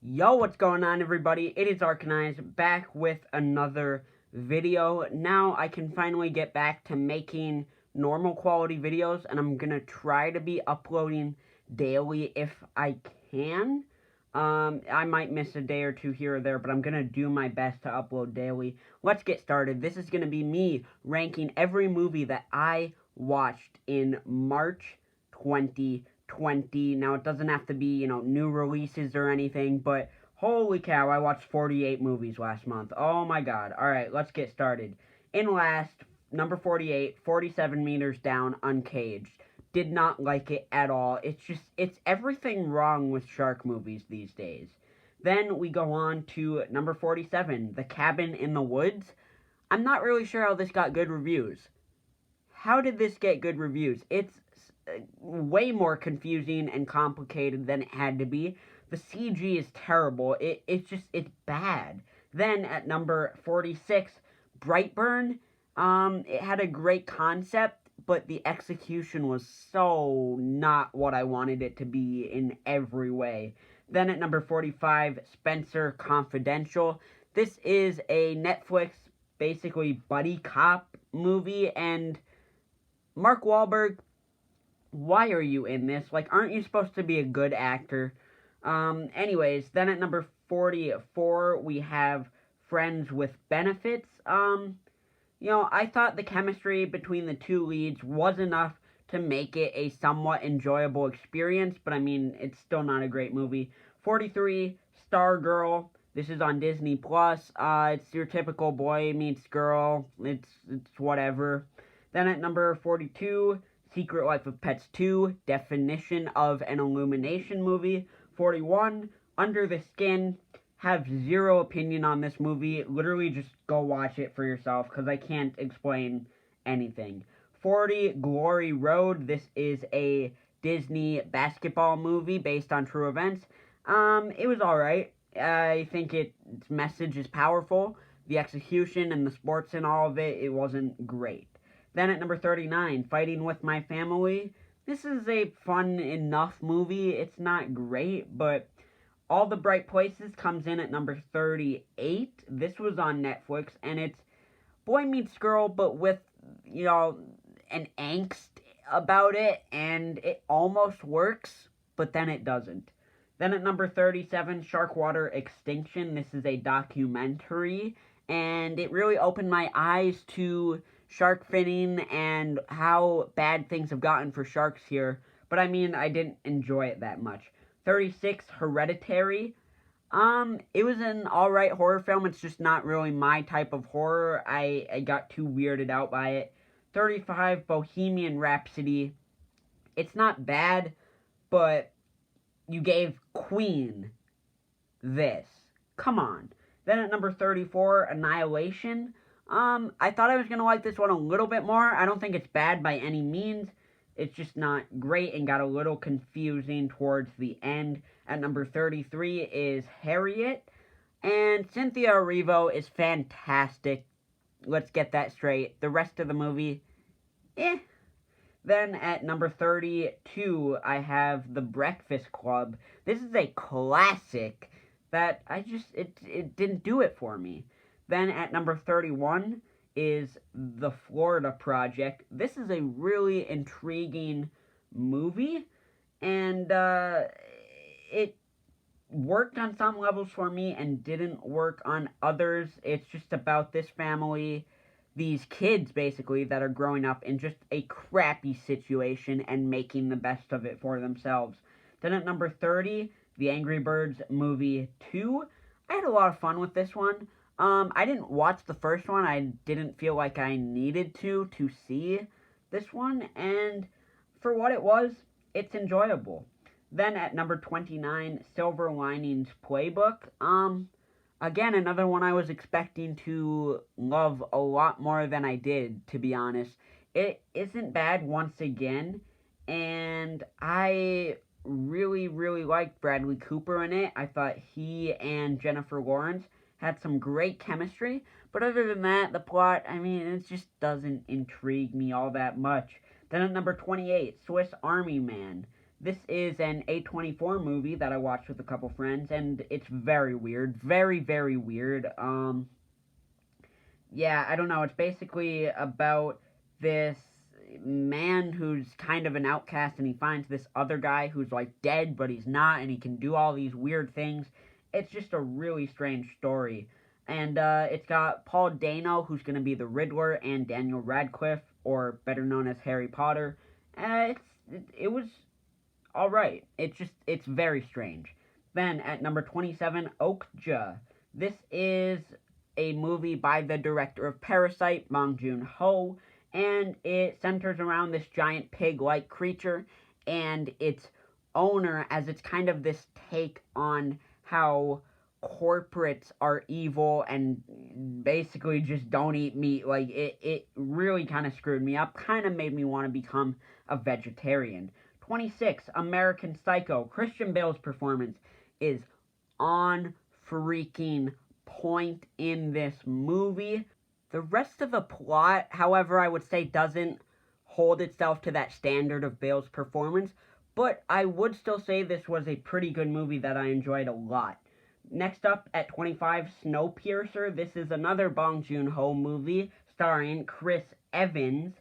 Yo, what's going on, everybody? It is Arcanized, back with another video. Now I can finally get back to making normal quality videos, and I'm gonna try to be uploading daily if I can. I might miss a day or two here or there, but I'm gonna do my best to upload daily. Let's get started. This is gonna be me ranking every movie that I watched in March 2020. Now, it doesn't have to be, new releases or anything, but holy cow, I watched 48 movies last month. Oh my god. Alright, let's get started. In last, number 48, 47 Meters Down, Uncaged. Did not like it at all. It's everything wrong with shark movies these days. Then we go on to number 47, The Cabin in the Woods. I'm not really sure how this got good reviews. How did this get good reviews? It's way more confusing and complicated than it had to be. The CG is terrible. It's bad. Then at number 46, Brightburn. It had a great concept, but the execution was so not what I wanted it to be in every way. Then at number 45, Spencer Confidential. This is a Netflix, basically, buddy cop movie, and Mark Wahlberg, why are you in this? Like, aren't you supposed to be a good actor? Anyways, then at number 44, we have Friends with Benefits. I thought the chemistry between the two leads was enough to make it a somewhat enjoyable experience, but I mean, it's still not a great movie. 43, Stargirl. This is on Disney Plus. It's your typical boy meets girl. It's whatever. Then at number 42, Secret Life of Pets 2, definition of an Illumination movie. 41, Under the Skin. Have zero opinion on this movie. Literally just go watch it for yourself, because I can't explain anything. 40, Glory Road. This is a Disney basketball movie based on true events. It was alright. I think its message is powerful. The execution and the sports and all of it, it wasn't great. Then at number 39, Fighting With My Family. This is a fun enough movie. It's not great, but All the Bright Places comes in at number 38. This was on Netflix, and it's boy meets girl, but with, an angst about it, and it almost works, but then it doesn't. Then at number 37, Sharkwater Extinction. This is a documentary, and it really opened my eyes to shark finning and how bad things have gotten for sharks here. But I mean, I didn't enjoy it that much. 36, Hereditary. It was an alright horror film. It's just not really my type of horror. I got too weirded out by it. 35, Bohemian Rhapsody. It's not bad, but you gave Queen this. Come on. Then at number 34, Annihilation. I thought I was going to like this one a little bit more. I don't think it's bad by any means. It's just not great and got a little confusing towards the end. At number 33 is Harriet. And Cynthia Erivo is fantastic. Let's get that straight. The rest of the movie, Then at number 32, I have The Breakfast Club. This is a classic that it didn't do it for me. Then at number 31 is The Florida Project. This is a really intriguing movie, and it worked on some levels for me and didn't work on others. It's just about this family, these kids basically, that are growing up in just a crappy situation and making the best of it for themselves. Then at number 30, The Angry Birds Movie 2. I had a lot of fun with this one. I didn't watch the first one. I didn't feel like I needed to see this one, and for what it was, it's enjoyable. Then at number 29, Silver Linings Playbook. Again, another one I was expecting to love a lot more than I did, to be honest. It isn't bad once again, and I really, really liked Bradley Cooper in it. I thought he and Jennifer Lawrence had some great chemistry, but other than that, the plot, I mean, it just doesn't intrigue me all that much. Then at number 28, Swiss Army Man. This is an A24 movie that I watched with a couple friends, and it's very weird. Very, very weird. Yeah, I don't know. It's basically about this man who's kind of an outcast, and he finds this other guy who's like dead, but he's not, and he can do all these weird things. It's just a really strange story. And it's got Paul Dano, who's going to be the Riddler, and Daniel Radcliffe, or better known as Harry Potter. It was all right. It's very strange. Then at number 27, Okja. This is a movie by the director of Parasite, Bong Joon-ho, and it centers around this giant pig-like creature and its owner, as it's kind of this take on how corporates are evil and basically just don't eat meat. Like, it really kind of screwed me up, kind of made me want to become a vegetarian. 26, American Psycho. Christian Bale's performance is on freaking point in this movie. The rest of the plot, however, I would say doesn't hold itself to that standard of Bale's performance, but I would still say this was a pretty good movie that I enjoyed a lot. Next up at 25, Snowpiercer. This is another Bong Joon-ho movie starring Chris Evans,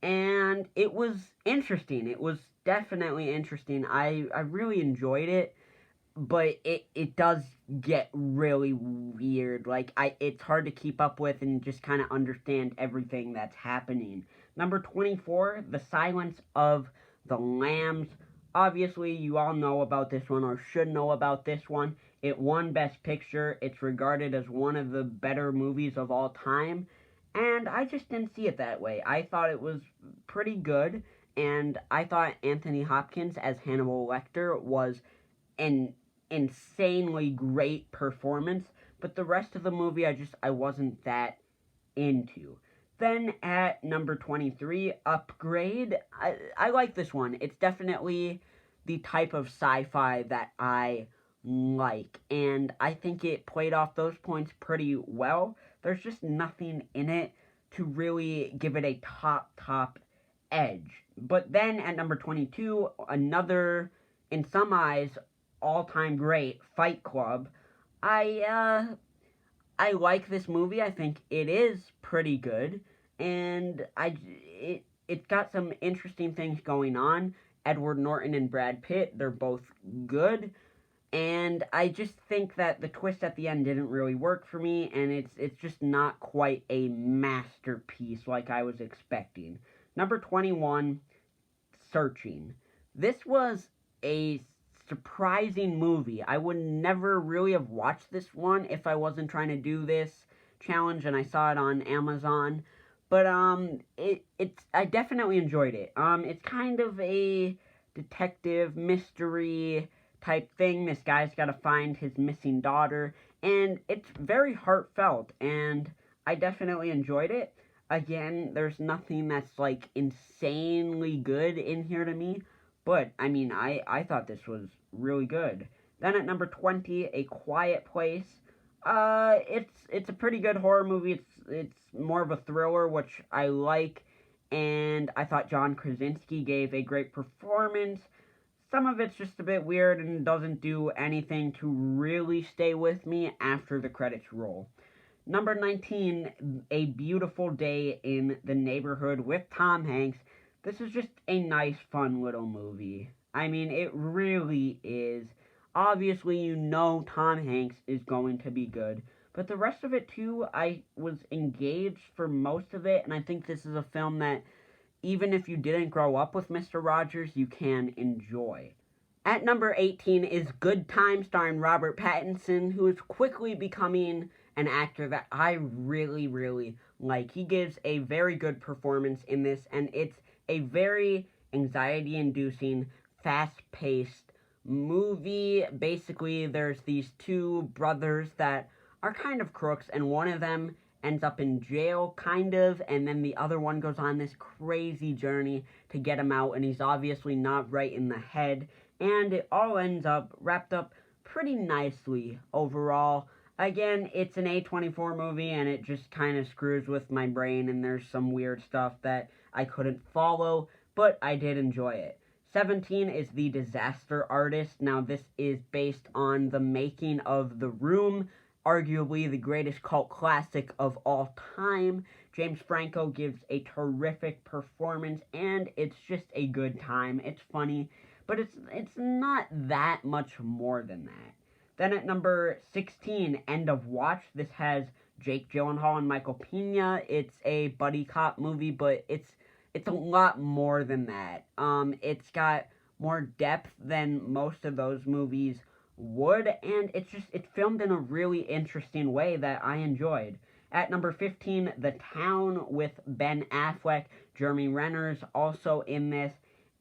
and it was interesting. It was definitely interesting. I really enjoyed it, but it does get really weird. Like, it's hard to keep up with and just kind of understand everything that's happening. Number 24, The Silence of the Lambs. Obviously, you all know about this one, or should know about this one. It won Best Picture. It's regarded as one of the better movies of all time, and I just didn't see it that way. I thought it was pretty good, and I thought Anthony Hopkins as Hannibal Lecter was an insanely great performance, but the rest of the movie I wasn't that into. Then at number 23, Upgrade. I like this one. It's definitely the type of sci-fi that I like, and I think it played off those points pretty well. There's just nothing in it to really give it a top edge. But then at number 22, another, in some eyes, all-time great, Fight Club. I like this movie. I think it is pretty good, and it's got some interesting things going on. Edward Norton and Brad Pitt, they're both good, and I just think that the twist at the end didn't really work for me, and it's just not quite a masterpiece like I was expecting. Number 21, Searching. This was a surprising movie. I would never really have watched this one if I wasn't trying to do this challenge and I saw it on Amazon. But I definitely enjoyed it. It's kind of a detective mystery type thing. This guy's got to find his missing daughter, and it's very heartfelt, and I definitely enjoyed it. Again, there's nothing that's like insanely good in here to me, but I mean, I thought this was really good. Then at number 20, A Quiet Place. It's a pretty good horror movie. It's more of a thriller, which I like, and I thought John Krasinski gave a great performance. Some of it's just a bit weird and doesn't do anything to really stay with me after the credits roll. Number 19, A Beautiful Day in the Neighborhood with Tom Hanks. This is just a nice, fun little movie. I mean, it really is. Obviously, you know Tom Hanks is going to be good. But the rest of it, too, I was engaged for most of it. And I think this is a film that, even if you didn't grow up with Mr. Rogers, you can enjoy. At number 18 is Good Time, starring Robert Pattinson, who is quickly becoming an actor that I really, really like. He gives a very good performance in this, and it's a very anxiety-inducing, fast-paced movie. Basically, there's these two brothers that are kind of crooks, and one of them ends up in jail, kind of, and then the other one goes on this crazy journey to get him out, and he's obviously not right in the head, and it all ends up wrapped up pretty nicely overall. Again, it's an A24 movie, and it just kind of screws with my brain, and there's some weird stuff that I couldn't follow, but I did enjoy it. 17 is The Disaster Artist. Now, this is based on the making of The Room, arguably the greatest cult classic of all time. James Franco gives a terrific performance, and it's just a good time. It's funny, but it's not that much more than that. Then at number 16, End of Watch. This has Jake Gyllenhaal and Michael Pena. It's a buddy cop movie, but it's a lot more than that. It's got more depth than most of those movies would, and it's filmed in a really interesting way that I enjoyed. At number 15, The Town with Ben Affleck. Jeremy Renner's also in this,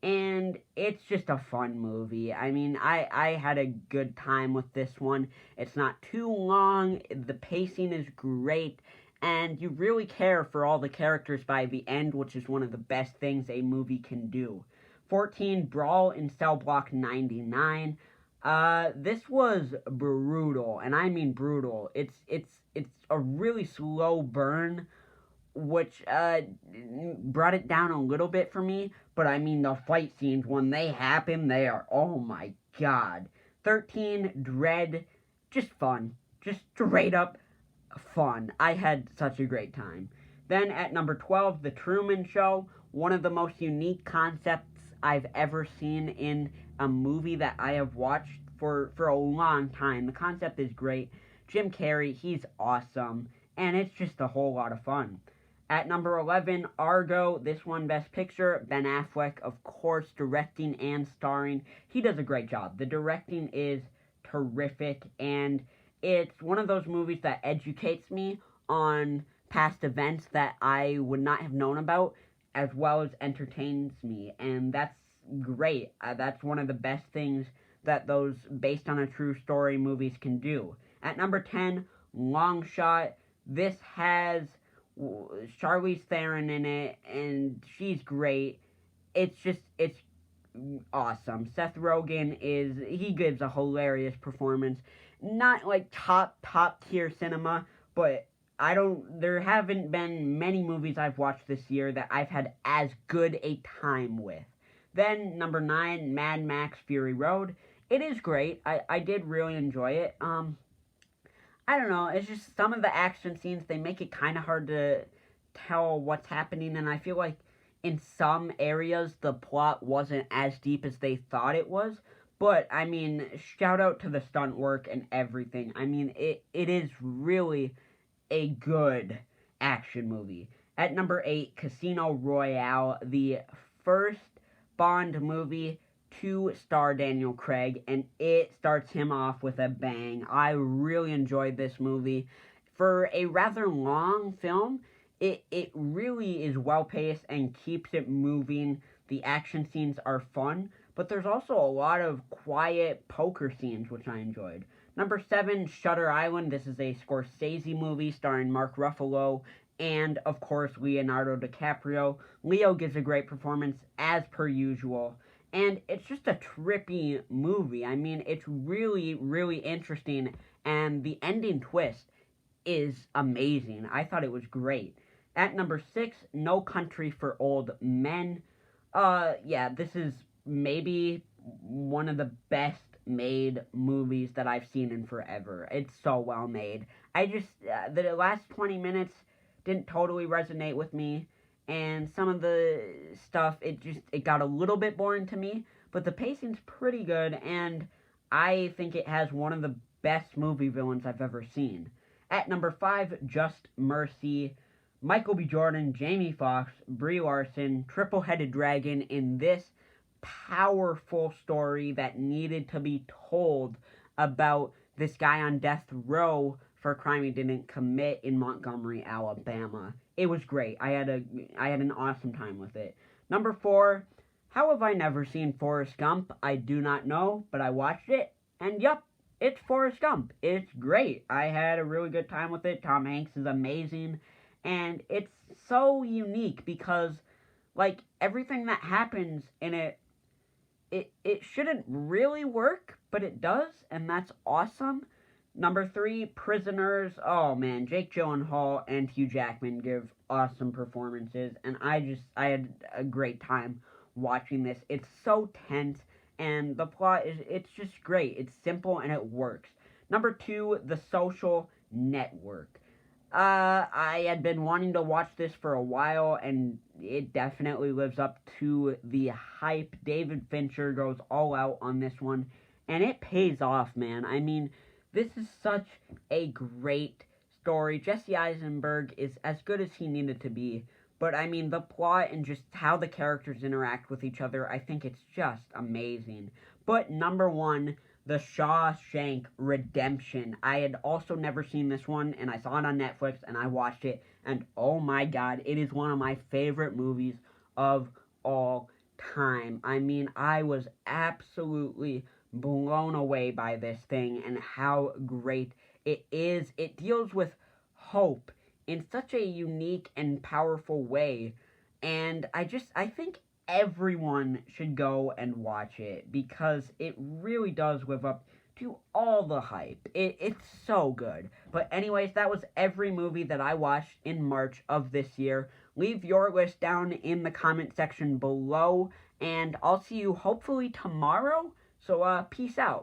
and it's just a fun movie. I mean, I had a good time with this one. It's not too long, the pacing is great, and you really care for all the characters by the end, which is one of the best things a movie can do. 14, Brawl in Cell Block 99. This was brutal, and I mean brutal. It's a really slow burn, which brought it down a little bit for me, but I mean the fight scenes, when they happen, they are, oh my god. 13, Dread, just fun. Just straight up fun. I had such a great time. Then at number 12, The Truman Show, one of the most unique concepts I've ever seen in a movie that I have watched for a long time. The concept is great. Jim Carrey, he's awesome, and it's just a whole lot of fun. At number 11, Argo. This one, Best Picture. Ben Affleck, of course, directing and starring. He does a great job. The directing is terrific, and it's one of those movies that educates me on past events that I would not have known about, as well as entertains me, and that's great. That's one of the best things that those based on a true story movies can do. At number 10, Long Shot. This has Charlize Theron in it, and she's great. It's awesome. Seth Rogen he gives a hilarious performance. Not like top tier cinema, but there haven't been many movies I've watched this year that I've had as good a time with. Then, number 9, Mad Max Fury Road. It is great. I did really enjoy it. I don't know, it's just some of the action scenes, they make it kind of hard to tell what's happening, and I feel like in some areas the plot wasn't as deep as they thought it was. But, I mean, shout out to the stunt work and everything. I mean, it is really a good action movie. At number 8, Casino Royale, the first Bond movie to star Daniel Craig, and it starts him off with a bang. I really enjoyed this movie. For a rather long film, it really is well-paced and keeps it moving. The action scenes are fun, but there's also a lot of quiet poker scenes, which I enjoyed. Number 7, Shutter Island. This is a Scorsese movie starring Mark Ruffalo and, of course, Leonardo DiCaprio. Leo gives a great performance, as per usual. And it's just a trippy movie. I mean, it's really, really interesting, and the ending twist is amazing. I thought it was great. At number 6, No Country for Old Men. Yeah, this is maybe one of the best made movies that I've seen in forever. It's so well made. The last 20 minutes didn't totally resonate with me, and some of the stuff, it got a little bit boring to me, but the pacing's pretty good, and I think it has one of the best movie villains I've ever seen. At number 5, Just Mercy. Michael B. Jordan, Jamie Foxx, Brie Larson, triple-headed dragon in this powerful story that needed to be told about this guy on death row for a crime he didn't commit in Montgomery, Alabama. It was great. I had an awesome time with it. Number 4, how have I never seen Forrest Gump? I do not know, but I watched it, and yup, it's Forrest Gump. It's great. I had a really good time with it. Tom Hanks is amazing, and it's so unique because, like, everything that happens in it shouldn't really work, but it does, and that's awesome. Number 3, Prisoners. Oh man, Jake Gyllenhaal and Hugh Jackman give awesome performances, and I had a great time watching this. It's so tense, and the plot it's just great. It's simple and it works. Number 2, The Social Network. I had been wanting to watch this for a while, and it definitely lives up to the hype. David Fincher goes all out on this one, and it pays off, man. I mean, this is such a great story. Jesse Eisenberg is as good as he needed to be, but I mean, the plot and just how the characters interact with each other, I think it's just amazing. But number 1, The Shawshank Redemption. I had also never seen this one, and I saw it on Netflix, and I watched it, and oh my god, it is one of my favorite movies of all time. I mean, I was absolutely blown away by this thing and how great it is. It deals with hope in such a unique and powerful way, and I think everyone should go and watch it because it really does live up to all the hype. It's so good. But anyways, that was every movie that I watched in March of this year. Leave your list down in the comment section below, and I'll see you hopefully tomorrow. So peace out.